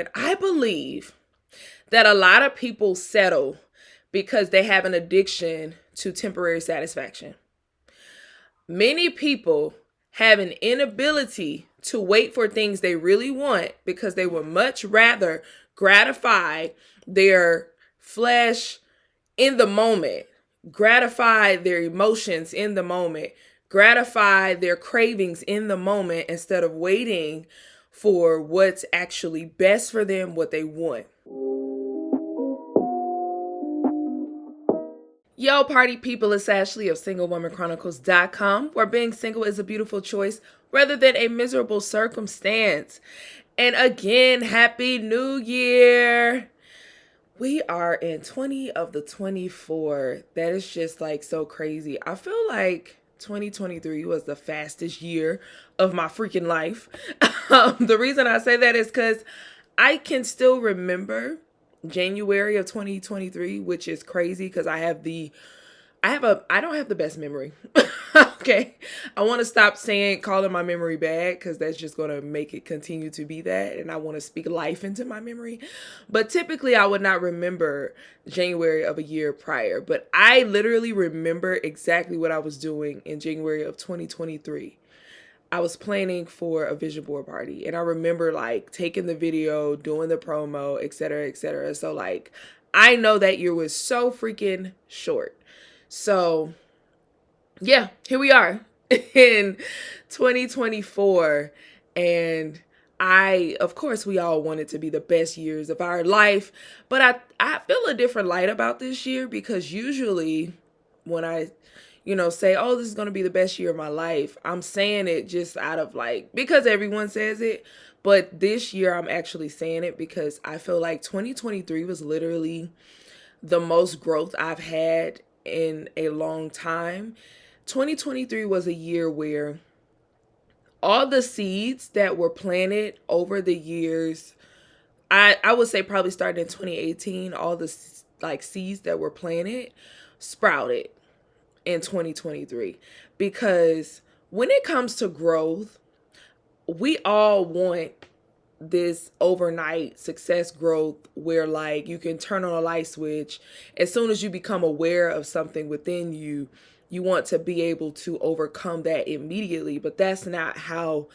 And I believe that a lot of people settle because they have an addiction to temporary satisfaction. Many people have an inability to wait for things they really want because they would much rather gratify their flesh in the moment, gratify their emotions in the moment, gratify their cravings in the moment instead of waiting for what's actually best for them, what they want. Yo, party people, it's Ashley of SingleWomanChronicles.com, where being single is a beautiful choice rather than a miserable circumstance. And again, Happy New Year! We are in 20 of the 24. That is just like so crazy. I feel like 2023 was the fastest year of my freaking life. The reason I say that is because I can still remember January of 2023, which is crazy because I don't have the best memory. Okay. I want to stop calling my memory bad because that's just going to make it continue to be that. And I want to speak life into my memory. But typically I would not remember January of a year prior, but I literally remember exactly what I was doing in January of 2023. I was planning for a vision board party and I remember like taking the video, doing the promo, et cetera, et cetera. So like, I know that year was so freaking short. So yeah, here we are in 2024. And of course, we all want it to be the best years of our life. But I feel a different light about this year because usually when I, say, oh, this is going to be the best year of my life, I'm saying it just out of like, because everyone says it. But this year, I'm actually saying it because I feel like 2023 was literally the most growth I've had in a long time. 2023 was a year where all the seeds that were planted over the years, I would say probably starting in 2018, all the like seeds that were planted sprouted in 2023. Because when it comes to growth, we all want this overnight success growth where like you can turn on a light switch as soon as you become aware of something within you. You want to be able to overcome that immediately, but that's not how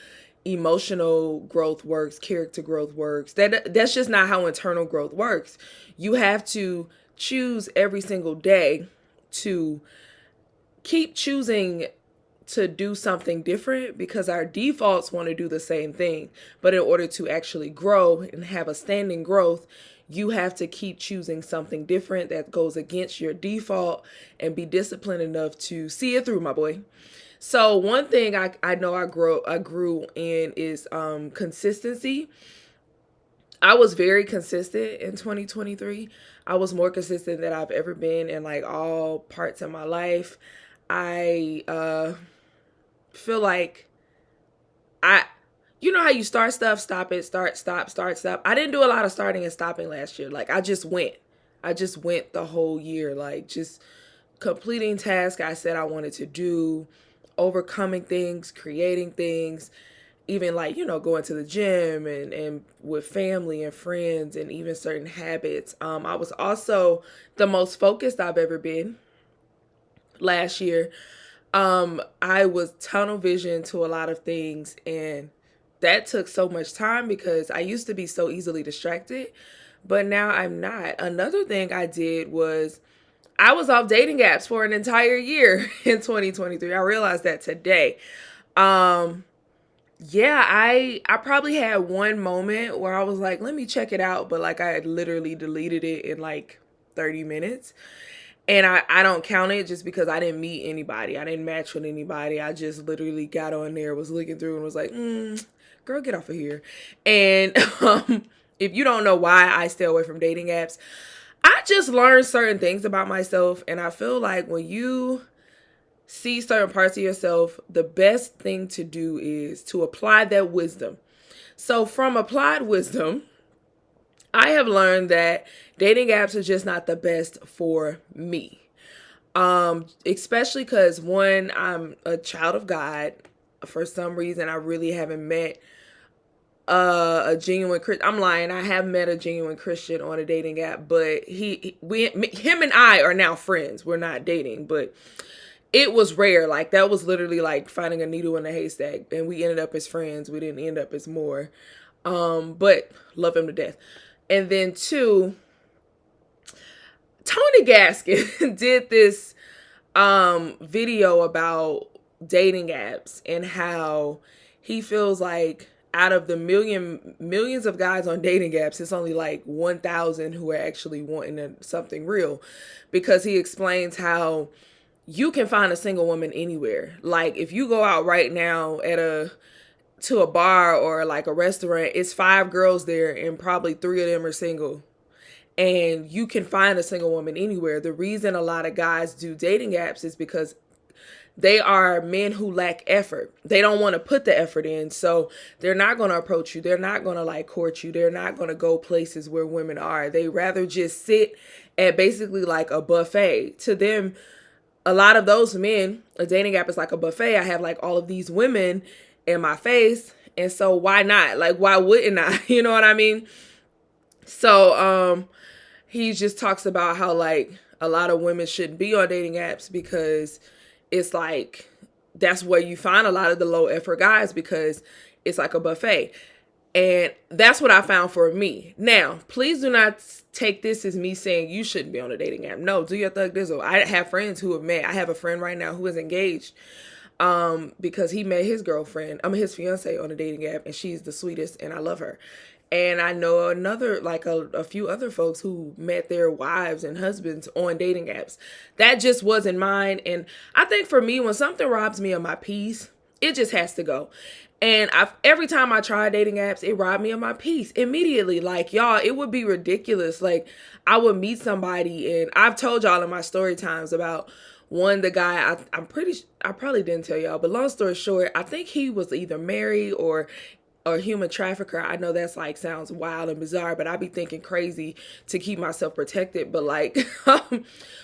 emotional growth works, character growth works. That's just not how internal growth works. You have to choose every single day to keep choosing to do something different because our defaults want to do the same thing. But in order to actually grow and have a standing growth, you have to keep choosing something different that goes against your default and be disciplined enough to see it through, my boy. So one thing I know I grew in is consistency. I was very consistent in 2023. I was more consistent than I've ever been in like all parts of my life. I feel like I you know how you start stuff, stop it, start, stop. I didn't do a lot of starting and stopping last year. Like I just went. I just went the whole year, like just completing tasks I said I wanted to do, overcoming things, creating things, even like, going to the gym and with family and friends and even certain habits. I was also the most focused I've ever been last year. I was tunnel vision to a lot of things, and that took so much time because I used to be so easily distracted, but now I'm not. Another thing I did was I was off dating apps for an entire year in 2023. I realized that today. Um, yeah, I probably had one moment where I was like, let me check it out, but like I had literally deleted it in like 30 minutes. And I don't count it just because I didn't meet anybody. I didn't match with anybody. I just literally got on there, was looking through and was like, girl, get off of here. And if you don't know why I stay away from dating apps, I just learned certain things about myself. And I feel like when you see certain parts of yourself, the best thing to do is to apply that wisdom. So from applied wisdom, I have learned that dating apps are just not the best for me. Especially because one, I'm a child of God. For some reason, I really haven't met a genuine Christian. I'm lying. I have met a genuine Christian on a dating app, but him and I are now friends. We're not dating, but it was rare. Like that was literally like finding a needle in a haystack, and we ended up as friends. We didn't end up as more. But love him to death. And then two, Tony Gaskin did this video about dating apps and how he feels like out of the millions of guys on dating apps, it's only like 1,000 who are actually wanting something real, because he explains how you can find a single woman anywhere. Like if you go out right now to a bar or like a restaurant, it's 5 girls there and probably 3 of them are single. And you can find a single woman anywhere. The reason a lot of guys do dating apps is because they are men who lack effort. They don't want to put the effort in. So they're not going to approach you. They're not going to like court you. They're not going to go places where women are. They rather just sit at basically like a buffet. To them, a lot of those men, a dating app is like a buffet. I have like all of these women in my face. And so why not? Like, why wouldn't I? You know what I mean? So, he just talks about how like a lot of women shouldn't be on dating apps because it's like that's where you find a lot of the low effort guys, because it's like a buffet. And that's what I found for me. Now, please do not take this as me saying you shouldn't be on a dating app. No, do your thug dizzle. I have friends who have met. I have a friend right now who is engaged because he met his girlfriend, his fiance on a dating app, and she's the sweetest and I love her. And I know another, like a few other folks who met their wives and husbands on dating apps. That just wasn't mine. And I think for me, when something robs me of my peace, it just has to go. And every time I try dating apps, it robbed me of my peace immediately. Like, y'all, it would be ridiculous. Like, I would meet somebody, and I've told y'all in my story times about the guy, I probably didn't tell y'all, but long story short, I think he was either married or a human trafficker. I know that's like sounds wild and bizarre, but I be thinking crazy to keep myself protected. But like,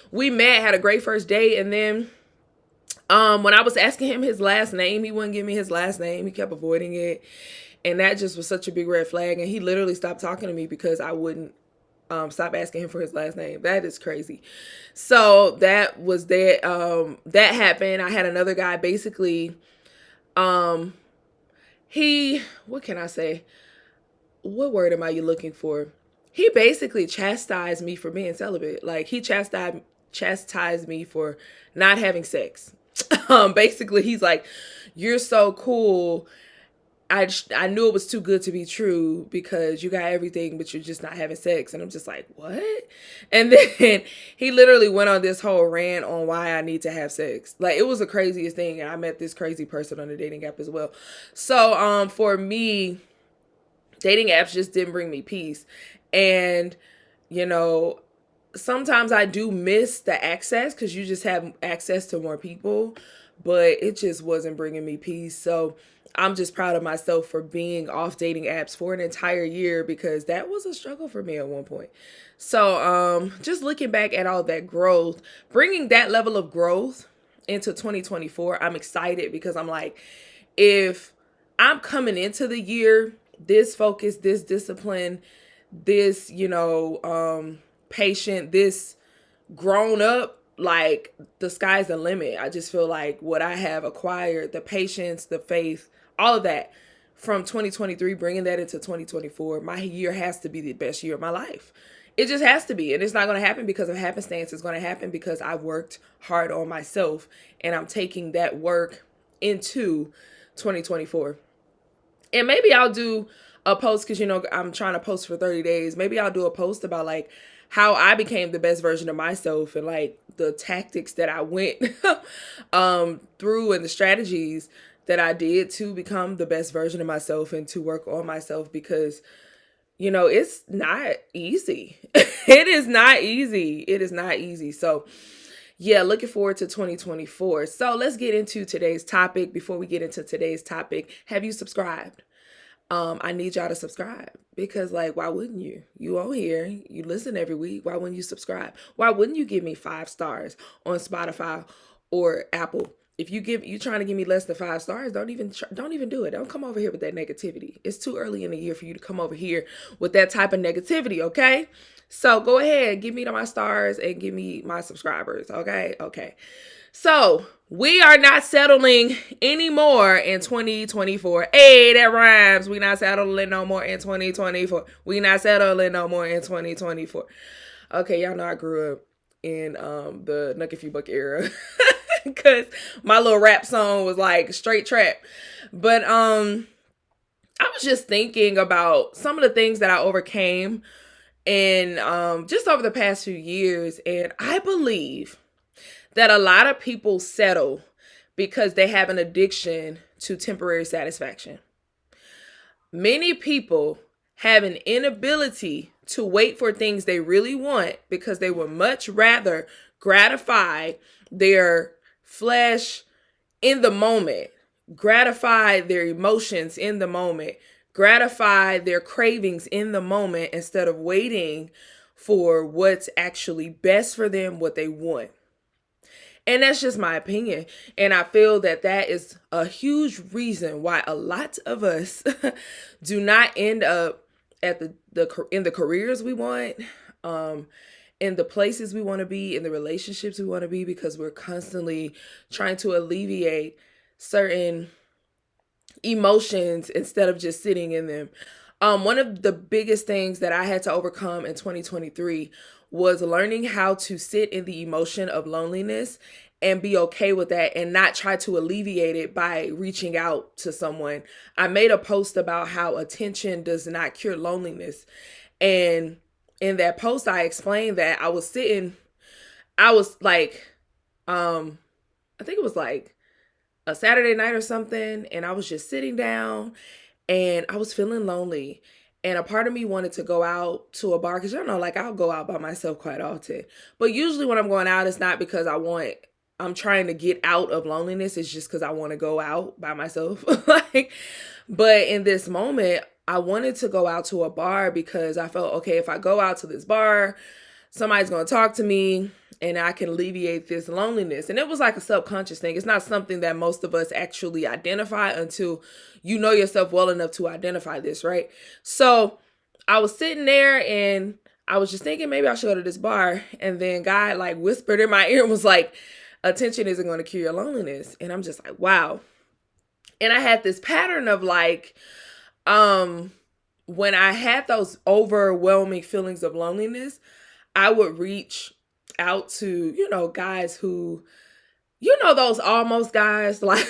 we met, had a great first date, and then when I was asking him his last name, he wouldn't give me his last name. He kept avoiding it, and that just was such a big red flag. And he literally stopped talking to me because I wouldn't stop asking him for his last name. That is crazy. So that was that. That happened. I had another guy basically. What can I say? What word am I looking for? He basically chastised me for being celibate. Like he chastised me for not having sex. Basically he's like, you're so cool. I knew it was too good to be true because you got everything, but you're just not having sex. And I'm just like, what? And then he literally went on this whole rant on why I need to have sex. Like, it was the craziest thing. And I met this crazy person on the dating app as well. So, for me, dating apps just didn't bring me peace. And, you know, sometimes I do miss the access because you just have access to more people, but it just wasn't bringing me peace. So I'm just proud of myself for being off dating apps for an entire year, because that was a struggle for me at one point. So just looking back at all that growth, bringing that level of growth into 2024, I'm excited because I'm like, if I'm coming into the year this focused, this discipline, this, patient, this grown up, like the sky's the limit. I just feel like what I have acquired, the patience, the faith, all of that from 2023, bringing that into 2024, my year has to be the best year of my life. It just has to be. And it's not going to happen because of happenstance. It's going to happen because I've worked hard on myself and I'm taking that work into 2024. And maybe I'll do a post because, I'm trying to post for 30 days. Maybe I'll do a post about like how I became the best version of myself and like the tactics that I went through and the strategies that I did to become the best version of myself and to work on myself, because, it's not easy. It is not easy. It is not easy. So yeah, looking forward to 2024. So let's get into today's topic. Before we get into today's topic, have you subscribed? I need y'all to subscribe because, like, why wouldn't you? You on here, you listen every week. Why wouldn't you subscribe? Why wouldn't you give me 5 stars on Spotify or Apple? if you trying to give me less than 5 stars, don't even do it. Don't come over here with that negativity. It's too early in the year for you to come over here with that type of negativity, okay? So go ahead, give me my stars and give me my subscribers, okay? Okay. So we are not settling anymore in 2024. Hey, that rhymes. We not settling no more in 2024. We not settling no more in 2024. Okay, y'all know I grew up in the Nuck If You Buck era. Because my little rap song was like straight trap. But I was just thinking about some of the things that I overcame in just over the past few years. And I believe that a lot of people settle because they have an addiction to temporary satisfaction. Many people have an inability to wait for things they really want because they would much rather gratify their flesh in the moment, gratify their emotions in the moment, gratify their cravings in the moment instead of waiting for what's actually best for them, what they want. And that's just my opinion. And I feel that that is a huge reason why a lot of us do not end up at in the careers we want, in the places we want to be, in the relationships we want to be, because we're constantly trying to alleviate certain emotions instead of just sitting in them. One of the biggest things that I had to overcome in 2023 was learning how to sit in the emotion of loneliness and be okay with that and not try to alleviate it by reaching out to someone. I made a post about how attention does not cure loneliness. And in that post, I explained that I was like, I think it was like a Saturday night or something. And I was just sitting down and I was feeling lonely. And a part of me wanted to go out to a bar because, you know, like I'll go out by myself quite often. But usually when I'm going out, it's not because I'm trying to get out of loneliness. It's just because I want to go out by myself. But in this moment, I wanted to go out to a bar because I felt, okay, if I go out to this bar, somebody's going to talk to me and I can alleviate this loneliness. And it was like a subconscious thing. It's not something that most of us actually identify until you know yourself well enough to identify this, right? So I was sitting there and I was just thinking maybe I should go to this bar. And then God like whispered in my ear and was like, attention isn't going to cure your loneliness. And I'm just like, wow. And I had this pattern of like, when I had those overwhelming feelings of loneliness, I would reach out to, guys who, those almost guys, like,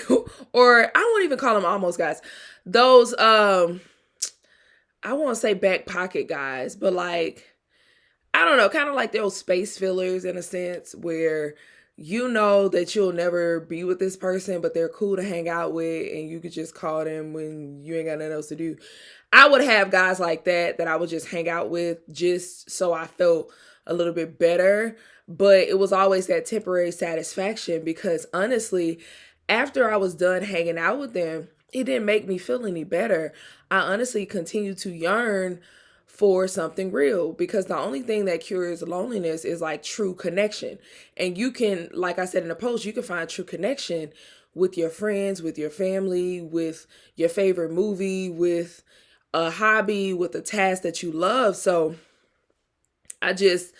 or I won't even call them almost guys. Those, I won't say back pocket guys, but like, I don't know, kind of like those space fillers in a sense where you know that you'll never be with this person, but they're cool to hang out with and you could just call them when you ain't got nothing else to do. I would have guys like that I would just hang out with just so I felt a little bit better. But it was always that temporary satisfaction because honestly, after I was done hanging out with them, it didn't make me feel any better. I honestly continued to yearn for something real because the only thing that cures loneliness is like true connection. And you can, like I said in the post, you can find true connection with your friends, with your family, with your favorite movie, with a hobby, with a task that you love. So I just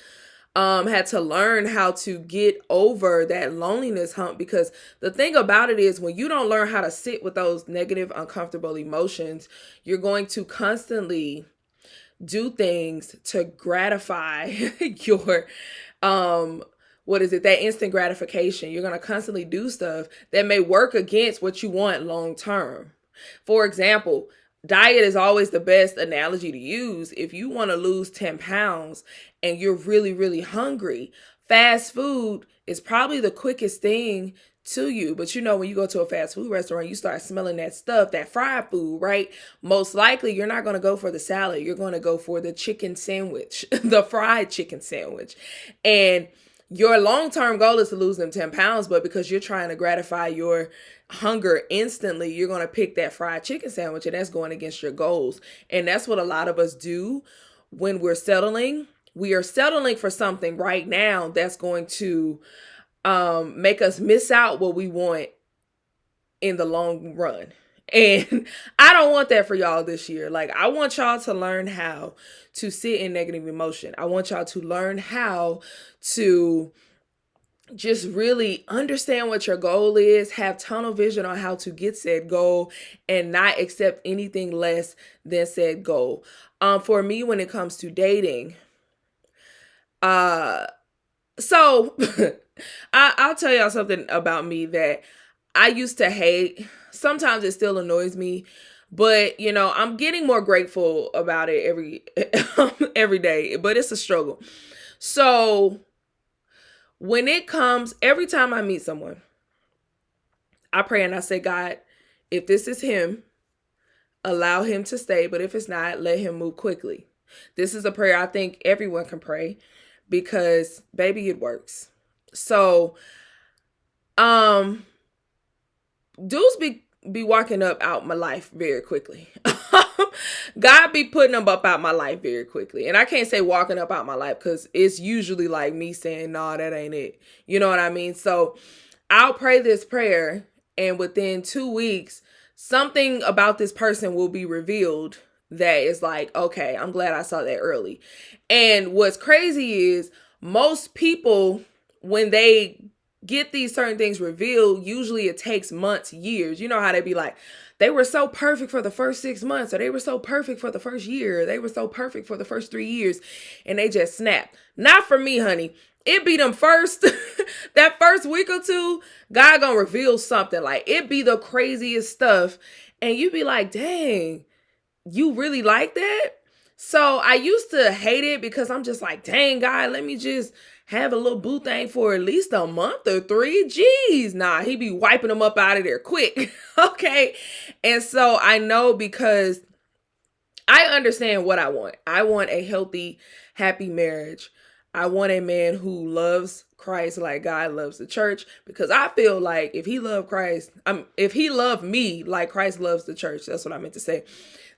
had to learn how to get over that loneliness hump because the thing about it is when you don't learn how to sit with those negative, uncomfortable emotions, you're going to constantly do things to gratify your that instant gratification. You're going to constantly do stuff that may work against what you want long term. For example, diet is always the best analogy to use. If you want to lose 10 pounds and you're really, really hungry, fast food is probably the quickest thing to you. But when you go to a fast food restaurant, you start smelling that stuff, that fried food, right? Most likely you're not going to go for the salad. You're going to go for the chicken sandwich, the fried chicken sandwich. And your long-term goal is to lose them 10 pounds, but because you're trying to gratify your hunger instantly, you're going to pick that fried chicken sandwich, and that's going against your goals. And that's what a lot of us do when we're settling. We are settling for something right now that's going to make us miss out what we want in the long run. And I don't want that for y'all this year. Like, I want y'all to learn how to sit in negative emotion. I want y'all to learn how to just really understand what your goal is, have tunnel vision on how to get said goal, and not accept anything less than said goal. For me, when it comes to dating, so I'll tell y'all something about me that I used to hate. Sometimes it still annoys me, but I'm getting more grateful about it every day, but it's a struggle. So when it comes, every time I meet someone, I pray and I say, God, if this is him, allow him to stay, but if it's not, let him move quickly. This is a prayer I think everyone can pray because, baby, it works. So, dudes be walking up out my life very quickly. God be putting them up out my life very quickly. And I can't say walking up out my life because it's usually like me saying, no, that ain't it. You know what I mean? So I'll pray this prayer, and within 2 weeks, something about this person will be revealed that is like, okay, I'm glad I saw that early. And what's crazy is most people, when they get these certain things revealed, usually it takes months, years. You know how they be like, they were so perfect for the first 6 months, or they were so perfect for the first year, or they were so perfect for the first 3 years, and they just snap. Not for me, honey. It be them first, that first week or two, God gonna reveal something. Like, it be the craziest stuff, and you be like, dang, you really like that? So I used to hate it because I'm just like, dang, God, let me just have a little boo thing for at least a month or 3. Jeez, nah, he be wiping them up out of there quick. Okay. And so I know, because I understand what I want. I want a healthy, happy marriage. I want a man who loves Christ like God loves the church, because I feel like if he loved Christ, if he loved me like Christ loves the church, that's what I meant to say,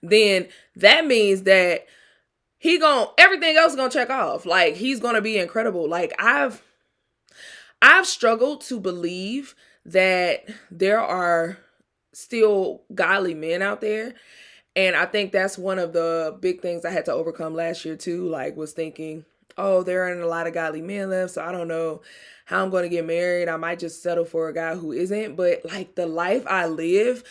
then that means that everything else gonna check off. Like, he's gonna be incredible. Like, I've struggled to believe that there are still godly men out there. And I think that's one of the big things I had to overcome last year too. Like, was thinking, oh, there aren't a lot of godly men left, so I don't know how I'm going to get married. I might just settle for a guy who isn't. But like, the life I live,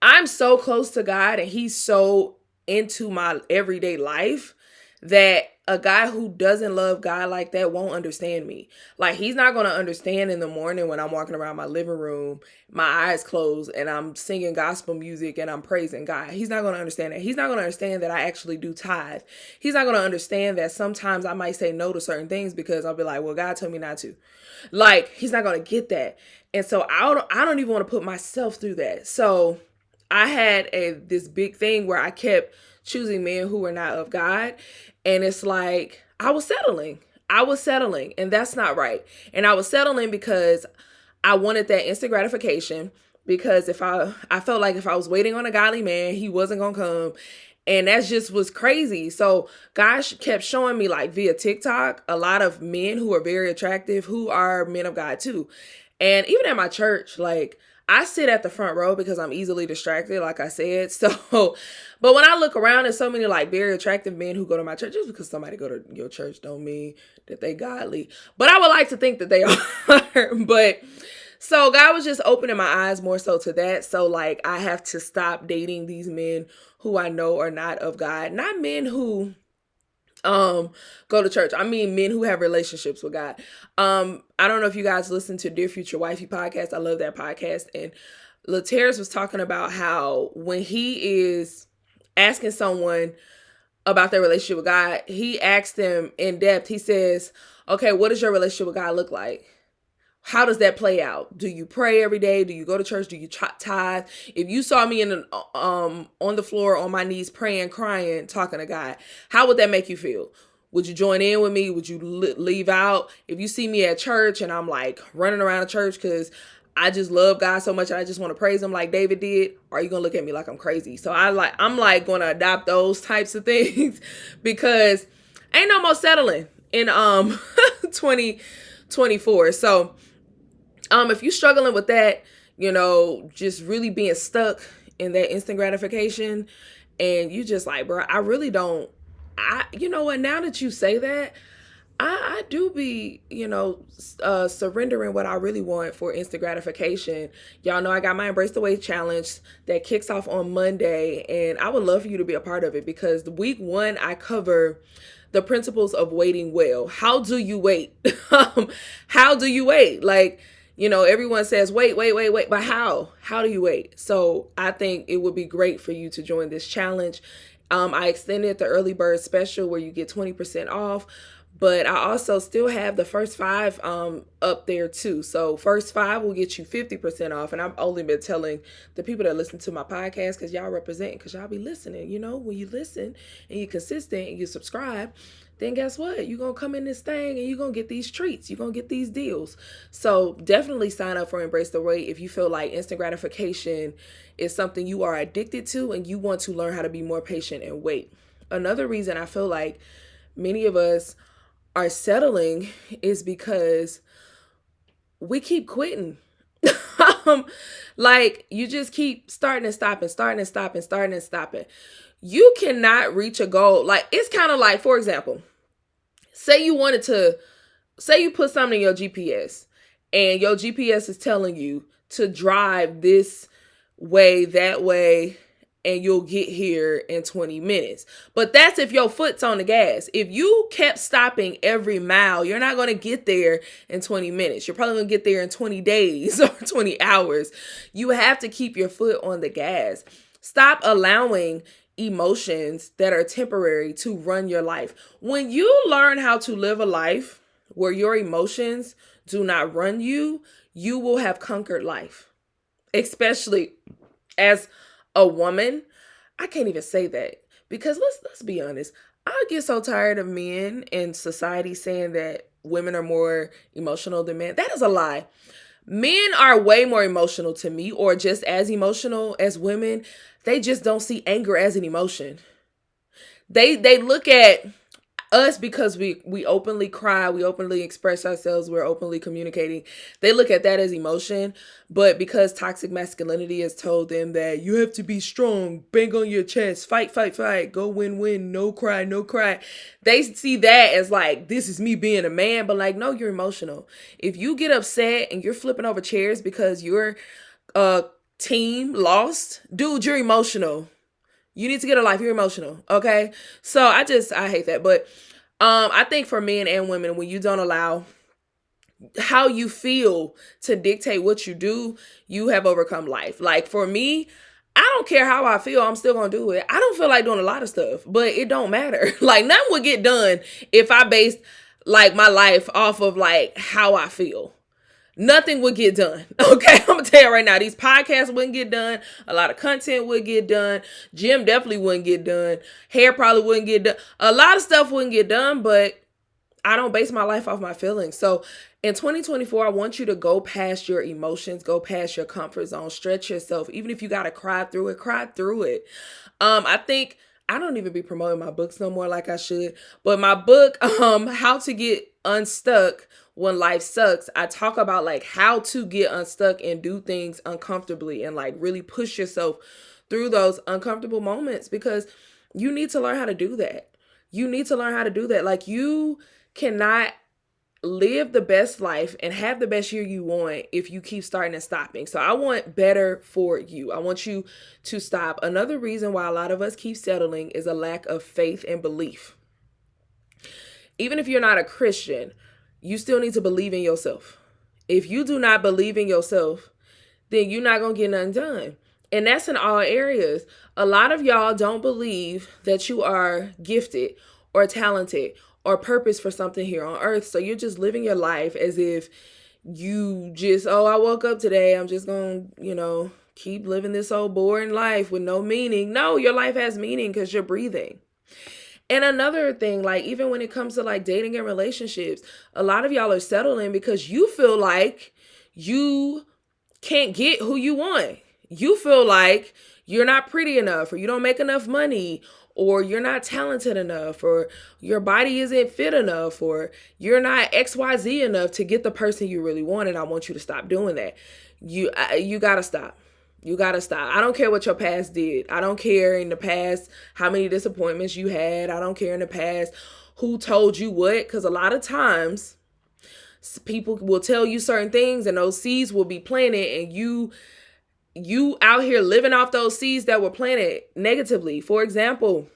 I'm so close to God, and he's so into my everyday life that a guy who doesn't love God like that won't understand me. Like, he's not going to understand in the morning when I'm walking around my living room, my eyes closed, and I'm singing gospel music and I'm praising God. He's not going to understand that. He's not going to understand that I actually do tithe. He's not going to understand that sometimes I might say no to certain things because I'll be like, well, God told me not to. Like, he's not going to get that. And so I don't even want to put myself through that. So I had this big thing where I kept choosing men who were not of God. And it's like, I was settling, and that's not right. And I was settling because I wanted that instant gratification, because I felt like if I was waiting on a godly man, he wasn't going to come. And that just was crazy. So God kept showing me, like, via TikTok, a lot of men who are very attractive, who are men of God too. And even at my church, like, I sit at the front row because I'm easily distracted, like I said. So, but when I look around, there's so many like very attractive men who go to my church. Just because somebody go to your church don't mean that they godly. But I would like to think that they are. But so God was just opening my eyes more so to that. So like, I have to stop dating these men who I know are not of God. Not men who go to church. I mean, men who have relationships with God. I don't know if you guys listen to Dear Future Wifey podcast. I love that podcast. And Lateris was talking about how when he is asking someone about their relationship with God, he asks them in depth. He says, okay, what does your relationship with God look like? How does that play out? Do you pray every day? Do you go to church? Do you tithe? If you saw me on the floor on my knees praying, crying, talking to God, how would that make you feel? Would you join in with me? Would you leave out? If you see me at church and I'm like running around the church because I just love God so much and I just want to praise him like David did, are you going to look at me like I'm crazy? So I'm like going to adopt those types of things because ain't no more settling in 2024. So If you're struggling with that, just really being stuck in that instant gratification, and you just like, bro, I really don't. You know what? Now that you say that, I do be, surrendering what I really want for instant gratification. Y'all know I got my Embrace the Weight challenge that kicks off on Monday, and I would love for you to be a part of it because the week one I cover the principles of waiting well. How do you wait? How do you wait? Like, everyone says, wait, but how? How do you wait? So I think it would be great for you to join this challenge. I extended the early bird special where you get 20% off, but I also still have the first 5 up there too. So first 5 will get you 50% off. And I've only been telling the people that listen to my podcast because y'all represent, because y'all be listening. When you listen and you're consistent and you subscribe, then guess what? You're going to come in this thing and you're going to get these treats. You're going to get these deals. So definitely sign up for Embrace the Weight if you feel like instant gratification is something you are addicted to and you want to learn how to be more patient and wait. Another reason I feel like many of us are settling is because we keep quitting. Like you just keep starting and stopping. You cannot reach a goal. Like it's kind of like, for example, say you put something in your GPS and your GPS is telling you to drive this way, that way, and you'll get here in 20 minutes. But that's if your foot's on the gas. If you kept stopping every mile, you're not going to get there in 20 minutes. You're probably going to get there in 20 days or 20 hours. You have to keep your foot on the gas. Stop allowing emotions that are temporary to run your life. When you learn how to live a life where your emotions do not run you, you will have conquered life. Especially as a woman. I can't even say that because let's be honest. I get so tired of men in society saying that women are more emotional than men. That is a lie. Men are way more emotional to me, or just as emotional as women. They just don't see anger as an emotion. They look at us because we openly cry, we openly express ourselves, we're openly communicating. They look at that as emotion, but because toxic masculinity has told them that you have to be strong, bang on your chest, fight, go win, no cry. They see that as like, this is me being a man, but like, no, you're emotional. If you get upset and you're flipping over chairs because your team lost, dude, you're emotional. You need to get a life. You're emotional. Okay. So I hate that. But I think for men and women, when you don't allow how you feel to dictate what you do, you have overcome life. Like for me, I don't care how I feel. I'm still going to do it. I don't feel like doing a lot of stuff, but it don't matter. Like nothing would get done if I based like my life off of like how I feel. Nothing would get done. Okay, I'm gonna tell you right now, these podcasts wouldn't get done. A lot of content would get done. Gym definitely wouldn't get done. Hair probably wouldn't get done. A lot of stuff wouldn't get done, but I don't base my life off my feelings. So in 2024, I want you to go past your emotions, go past your comfort zone, stretch yourself. Even if you gotta cry through it. I think I don't even be promoting my books no more like I should. But my book, How to Get Unstuck When Life Sucks, I talk about like how to get unstuck and do things uncomfortably and like really push yourself through those uncomfortable moments because you need to learn how to do that. Like you cannot live the best life and have the best year you want if you keep starting and stopping. So I want better for you. I want you to stop. Another reason why a lot of us keep settling is a lack of faith and belief. Even if you're not a Christian, you still need to believe in yourself. If you do not believe in yourself, then you're not going to get nothing done. And that's in all areas. A lot of y'all don't believe that you are gifted or talented or purpose for something here on earth. So you're just living your life as if you just, I woke up today. I'm just going to, keep living this old boring life with no meaning. No, your life has meaning because you're breathing. And another thing, like even when it comes to like dating and relationships, a lot of y'all are settling because you feel like you can't get who you want. You feel like you're not pretty enough or you don't make enough money or you're not talented enough, or your body isn't fit enough, or you're not XYZ enough to get the person you really want. And I want you to stop doing that. You gotta stop. You gotta stop. I don't care what your past did. I don't care in the past how many disappointments you had. I don't care in the past who told you what, because a lot of times people will tell you certain things and those seeds will be planted, and you out here living off those seeds that were planted negatively. For example,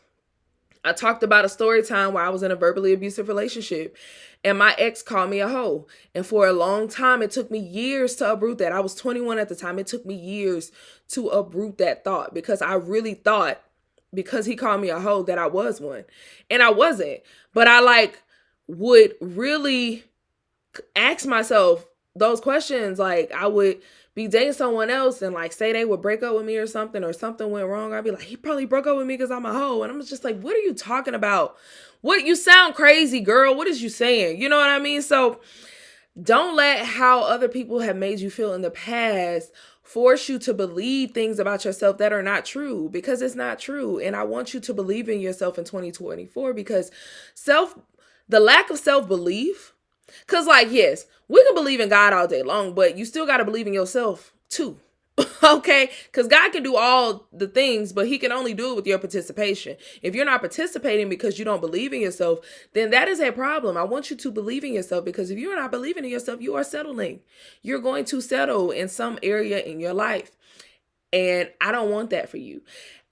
I talked about a story time where I was in a verbally abusive relationship and my ex called me a hoe. And for a long time, it took me years to uproot that. I was 21 at the time. It took me years to uproot that thought, because I really thought, because he called me a hoe, that I was one. And I wasn't. But I would really ask myself those questions. Like, I would be dating someone else and say they would break up with me or something went wrong. I'd be like, he probably broke up with me because I'm a hoe. And I'm just like, what are you talking about? What? You sound crazy, girl. What is you saying? You know what I mean? So don't let how other people have made you feel in the past force you to believe things about yourself that are not true, because it's not true. And I want you to believe in yourself in 2024, because the lack of self-belief, because yes, we can believe in God all day long, but you still got to believe in yourself too. Okay? Because God can do all the things, but he can only do it with your participation. If you're not participating because you don't believe in yourself, then that is a problem. I want you to believe in yourself, because if you're not believing in yourself, you are settling. You're going to settle in some area in your life. And I don't want that for you.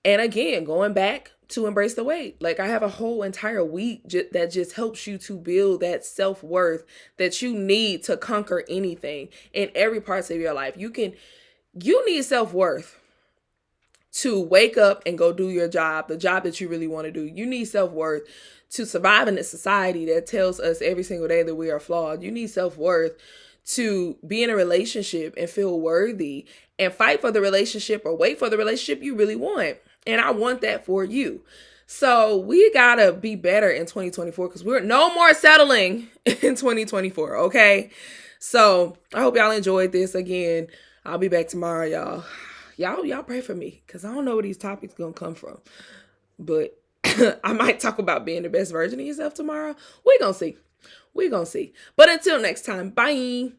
And again, going back to embrace the weight. I have a whole entire week that just helps you to build that self-worth that you need to conquer anything in every parts of your life. You need self-worth to wake up and go do your job, the job that you really want to do. You need self-worth to survive in a society that tells us every single day that we are flawed. You need self-worth to be in a relationship and feel worthy and fight for the relationship or wait for the relationship you really want. And I want that for you. So we gotta be better in 2024, because we're no more settling in 2024. Okay. So I hope y'all enjoyed this. Again, I'll be back tomorrow, y'all. Y'all pray for me, because I don't know where these topics gonna come from. But I might talk about being the best version of yourself tomorrow. We're gonna see. But until next time, bye.